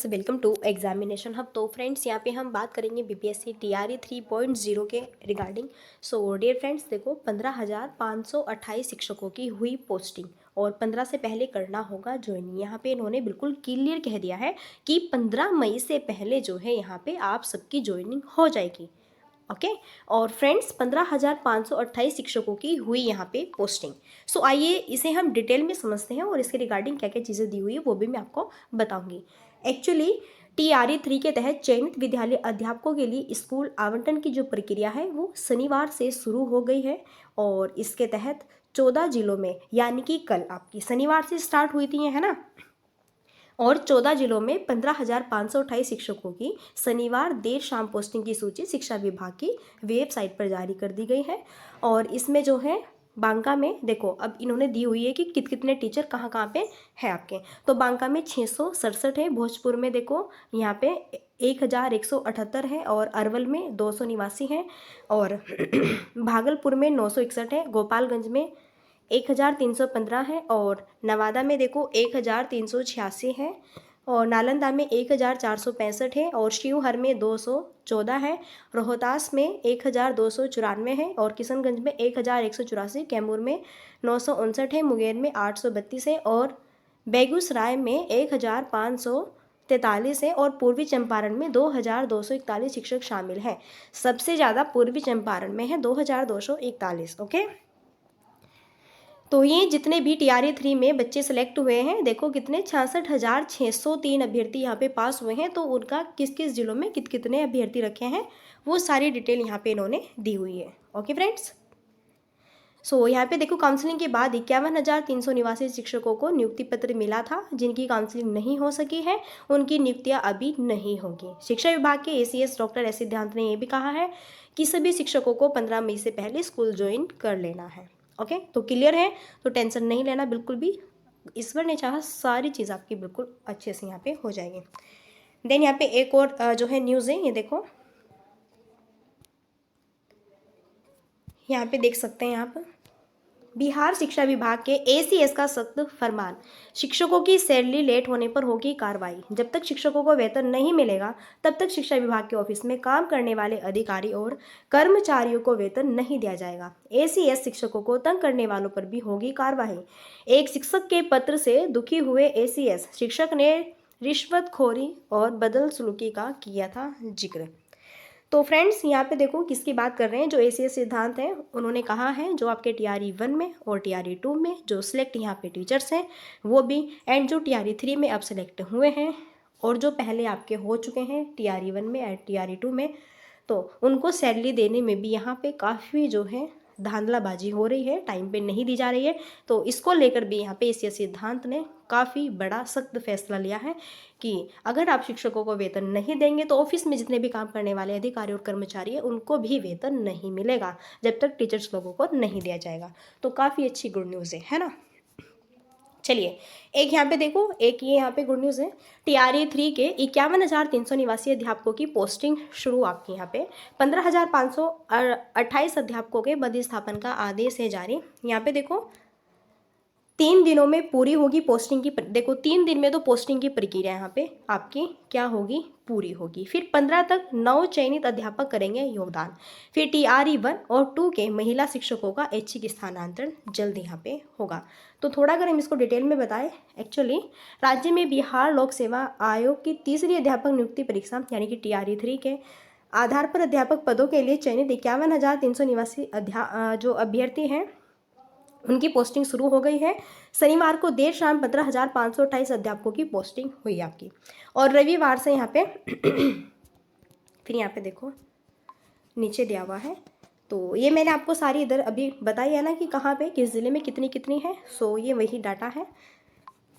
Welcome to examination hub. तो friends यहाँ पे हम बात करेंगे बीपीएससी टीआरई 3.0 के रिगार्डिंग। सो डियर फ्रेंड्स देखो 15,528 शिक्षकों की हुई पोस्टिंग और 15 से पहले करना होगा ज्वाइनिंग। यहाँ पे इन्होंने बिल्कुल क्लियर कह दिया है कि 15 मई से पहले जो है यहाँ पे आप सबकी ज्वाइनिंग हो जाएगी। ओके और फ्रेंड्स 15,528 शिक्षकों की हुई यहाँ पे पोस्टिंग। सो आइए इसे हम डिटेल में समझते हैं और इसके रिगार्डिंग क्या क्या चीज़ें दी हुई है वो भी मैं आपको बताऊंगी। एक्चुअली टीआरई 3 के तहत चयनित विद्यालय अध्यापकों के लिए स्कूल आवंटन की जो प्रक्रिया है वो शनिवार से शुरू हो गई है और इसके तहत 14 जिलों में यानी कि कल आपकी शनिवार से स्टार्ट हुई थी है ना, और 14 जिलों में 15,528 शिक्षकों की शनिवार देर शाम पोस्टिंग की सूची शिक्षा विभाग की वेबसाइट पर जारी कर दी गई है। और इसमें जो है बांका में देखो अब इन्होंने दी हुई है कि कितने टीचर कहाँ कहाँ पे है आपके। तो बांका में 667 है, भोजपुर में देखो यहाँ पे 1,178 है और अरवल में 200 निवासी हैं और भागलपुर में 961 है, गोपालगंज में 1,315 है और नवादा में देखो 1,386 है और नालंदा में 1,465 है और शिवहर में 214 है, रोहतास में 1,294 है और किशनगंज में 1,184, कैमूर में 959 है, मुंगेर में 832 है और बेगूसराय में 1,543 है और पूर्वी चंपारण में 2,241 शिक्षक शामिल हैं। सबसे ज़्यादा पूर्वी चंपारण में है 2,241। ओके तो ये जितने भी टीआरई 3 में बच्चे सेलेक्ट हुए हैं देखो कितने 66,603 अभ्यर्थी यहाँ पे पास हुए हैं। तो उनका किस किस जिलों में कितने अभ्यर्थी रखे हैं वो सारी डिटेल यहाँ पे इन्होंने दी हुई है। ओके फ्रेंड्स, सो यहाँ पे देखो काउंसलिंग के बाद 51,300 निवासी शिक्षकों को नियुक्ति पत्र मिला था। जिनकी काउंसलिंग नहीं हो सकी है उनकी नियुक्तियाँ अभी नहीं होगी। शिक्षा विभाग के एसीएस डॉक्टर एस सिद्धांत ने यह भी कहा है कि सभी शिक्षकों को 15 मई से पहले स्कूल ज्वाइन कर लेना है। ओके तो क्लियर है, तो टेंशन नहीं लेना बिल्कुल भी। ईश्वर ने चाहा सारी चीज़ आपकी बिल्कुल अच्छे से यहाँ पे हो जाएगी। देन यहाँ पे एक और जो है न्यूज़ है, ये देखो यहाँ पे देख सकते हैं आप। बिहार शिक्षा विभाग के एसीएस का सख्त फरमान, शिक्षकों की सैलरी लेट होने पर होगी कार्रवाई। जब तक शिक्षकों को वेतन नहीं मिलेगा तब तक शिक्षा विभाग के ऑफिस में काम करने वाले अधिकारी और कर्मचारियों को वेतन नहीं दिया जाएगा। एसीएस शिक्षकों को तंग करने वालों पर भी होगी कार्रवाई। एक शिक्षक के पत्र से दुखी हुए एसीएस शिक्षक ने रिश्वतखोरी और बदसलूकी का किया था जिक्र। तो फ्रेंड्स यहाँ पे देखो किसकी बात कर रहे हैं, जो एसीएस सिद्धांत हैं उन्होंने कहा है जो आपके टीआरई 1 में और टीआरई 2 में जो सिलेक्ट यहाँ पे टीचर्स हैं वो भी, एंड जो टीआरई 3 में अब सिलेक्ट हुए हैं और जो पहले आपके हो चुके हैं टीआरई 1 में एंड टीआरई 2 में, तो उनको सैलरी देने में भी यहाँ पे काफ़ी जो है धांधलाबाजी हो रही है, टाइम पे नहीं दी जा रही है। तो इसको लेकर भी यहाँ पे एसीएस सिद्धांत ने काफ़ी बड़ा सख्त फैसला लिया है कि अगर आप शिक्षकों को वेतन नहीं देंगे तो ऑफिस में जितने भी काम करने वाले अधिकारी और कर्मचारी हैं उनको भी वेतन नहीं मिलेगा जब तक टीचर्स लोगों को नहीं दिया जाएगा। तो काफ़ी अच्छी गुड न्यूज़ है ना। चलिए एक यहाँ पे देखो, एक ये यहाँ पे गुड न्यूज़ है, टीआरई 3 के 51,300 निवासी अध्यापकों की पोस्टिंग शुरू आपकी यहाँ पे 15,528 अध्यापकों के पदस्थापन का आदेश है जारी। यहाँ पे देखो 3 दिनों में पूरी होगी पोस्टिंग की देखो 3 दिन में तो पोस्टिंग की प्रक्रिया यहाँ पे आपकी क्या होगी, पूरी होगी। फिर 15 तक 9 चयनित अध्यापक करेंगे योगदान। फिर टीआरई 1 और 2 के महिला शिक्षकों का ऐच्छिक स्थानांतरण जल्द यहाँ पे होगा। तो थोड़ा अगर हम इसको डिटेल में बताएं, एक्चुअली राज्य में बिहार लोक सेवा आयोग की तीसरी अध्यापक नियुक्ति परीक्षा यानी कि टीआरई 3 के आधार पर अध्यापक पदों के लिए चयनित 51,300 निवासी जो अभ्यर्थी हैं उनकी पोस्टिंग शुरू हो गई है। शनिवार को देर शाम 15,528 अध्यापकों की पोस्टिंग हुई आपकी और रविवार से यहाँ पे फिर यहाँ पे देखो नीचे दिया हुआ है। तो ये मैंने आपको सारी इधर अभी बताई है ना कि कहाँ पे किस ज़िले में कितनी कितनी है। सो ये वही डाटा है।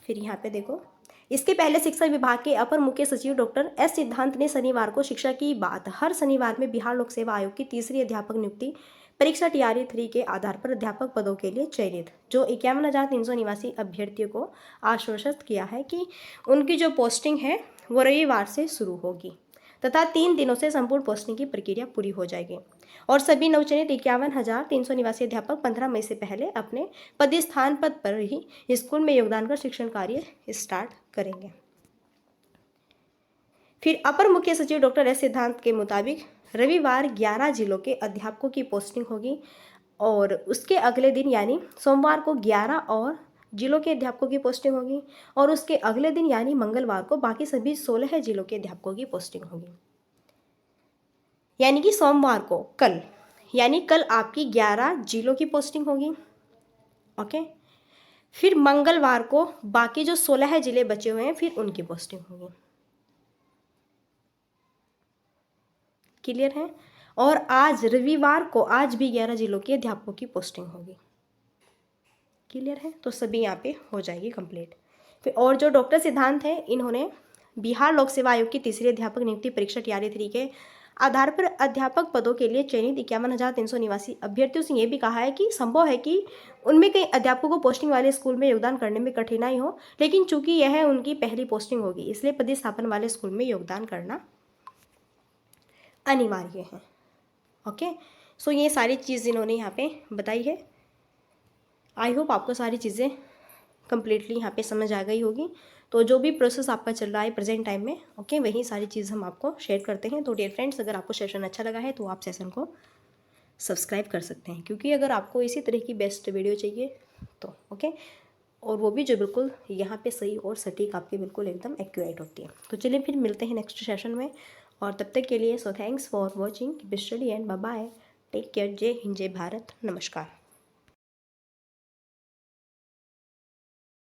फिर यहाँ पे देखो इसके पहले शिक्षा विभाग के अपर मुख्य सचिव डॉक्टर एस सिद्धांत ने शनिवार को शिक्षा की बात हर शनिवार में बिहार लोक सेवा आयोग की तीसरी अध्यापक नियुक्ति परीक्षा टीआरई 3 के आधार पर अध्यापक पदों के लिए चयनित जो 51,300 निवासी अभ्यर्थियों को आश्वस्त किया है कि उनकी जो पोस्टिंग है वो रविवार से शुरू होगी तथा 3 दिनों से संपूर्ण पोस्टिंग की प्रक्रिया पूरी हो जाएगी और सभी नवचयनित 51,300 निवासी अध्यापक 15 मई से पहले अपने पदस्थान पद पर ही स्कूल में योगदान कर शिक्षण कार्य स्टार्ट करेंगे। फिर अपर मुख्य सचिव डॉक्टर एस सिद्धांत के मुताबिक रविवार 11 जिलों के अध्यापकों की पोस्टिंग होगी और उसके अगले दिन यानी सोमवार को 11 और जिलों के अध्यापकों की पोस्टिंग होगी और उसके अगले दिन यानी मंगलवार को बाकी सभी 16 जिलों के अध्यापकों की पोस्टिंग होगी। यानी कि सोमवार को कल, यानी कल आपकी 11 जिलों की पोस्टिंग होगी। ओके, फिर मंगलवार को बाकी जो 16 जिले बचे हुए हैं फिर उनकी पोस्टिंग होगी। क्लियर है? और आज रविवार को आज भी 11 जिलों के अध्यापकों की पोस्टिंग होगी। क्लियर है? तो सभी यहाँ पे हो जाएगी कंप्लीट। फिर और जो डॉक्टर सिद्धांत है, इन्होंने बिहार लोक सेवा आयोग की तीसरी अध्यापक नियुक्ति परीक्षा टीआरई 3 के आधार पर अध्यापक पदों के लिए चयनित 51,389 अभ्यर्थियों से ये भी कहा है कि संभव है कि उनमें कई अध्यापकों को पोस्टिंग वाले स्कूल में योगदान करने में कठिनाई हो, लेकिन चूंकि यह उनकी पहली पोस्टिंग होगी इसलिए पदस्थापन वाले स्कूल में योगदान करना अनिवार्य है। ओके, सो ये सारी चीज़ इन्होंने यहाँ पे बताई है। आई होप आपको सारी चीज़ें कम्प्लीटली यहाँ पे समझ आ गई होगी। तो जो भी प्रोसेस आपका चल रहा है प्रेजेंट टाइम में, ओके, वही सारी चीज़ हम आपको शेयर करते हैं। तो डियर फ्रेंड्स, अगर आपको सेशन अच्छा लगा है तो आप सेशन को सब्सक्राइब कर सकते हैं, क्योंकि अगर आपको इसी तरह की बेस्ट वीडियो चाहिए तो ओके, और वो भी जो बिल्कुल यहाँ पे सही और सटीक आपके बिल्कुल एकदम एक्यूरेट होती है। तो चलिए फिर मिलते हैं नेक्स्ट सेशन में, और तब तक के लिए so thanks for watching, keep study and bye bye, take care, जय हिंद, जय भारत, नमस्कार।